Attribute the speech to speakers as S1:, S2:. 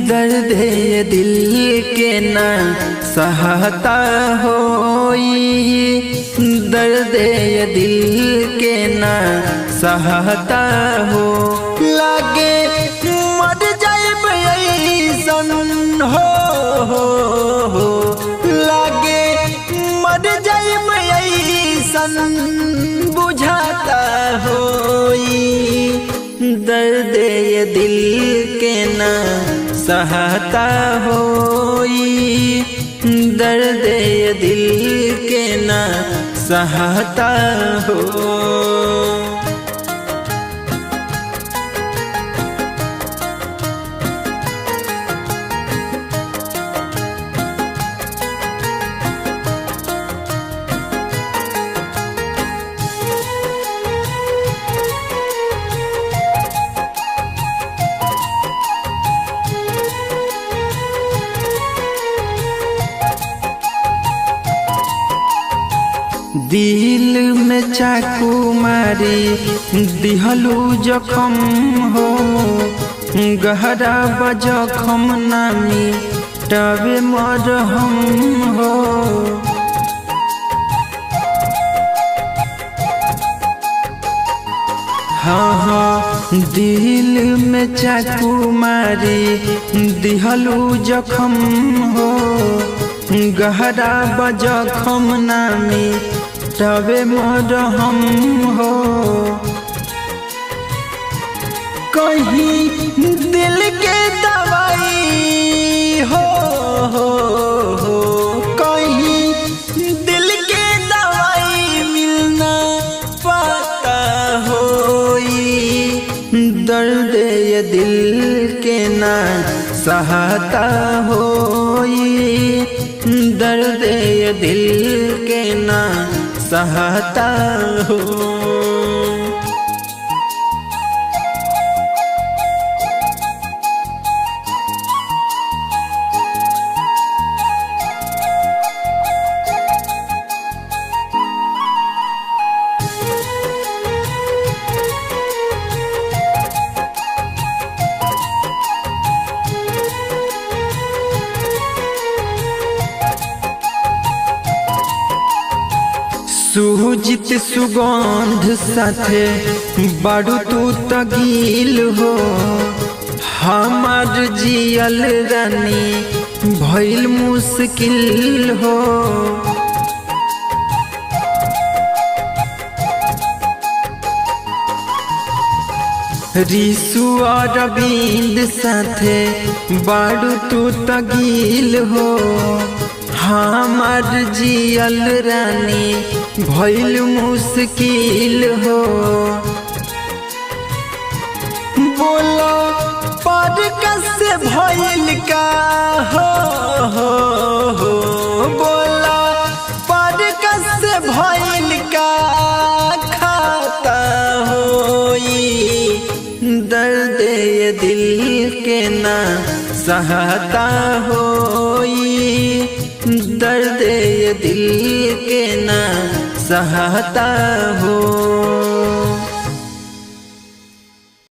S1: दर्द ये दिल के ना सहता हो, दर्द ये दिल के ना सहता हो। लागे मर जाइब ऐसन हो, लागे मर जाइब ऐसन बुझाता हो। दर्द ये दिल के ना सहता हो, दर्द ये दिल के ना सहता हो। दिल में चाकू मारी दिहलू जखम हो, गहरा बजखम नामी टबे मरहम हो। हाँ दिल में चाकू मारी दिहलू जखम हो, गहरा बजखम नामी तबे मरहम हो। कहीं दिल के दवाई हो, कहीं दिल के दवाई मिलना पाता हो। दर्द ये दिल के ना सहता हो, दर्द ये दिल के ना सहता हो। सुजित सुगंध साथे बारू तू तगील हो, हमार जियल रानी भइल मुश्किल हो। रिसु अरविंद साथे बारू तू तगील हो, हमार जियल रानी भइल मुश्किल हो। बोलो पर कैसे भइल का हो, बोला पर कैसे भइल का खाता हो। दर्द ये दिल के ना सहता हो, दर्द ये दिल के ना सहता हो।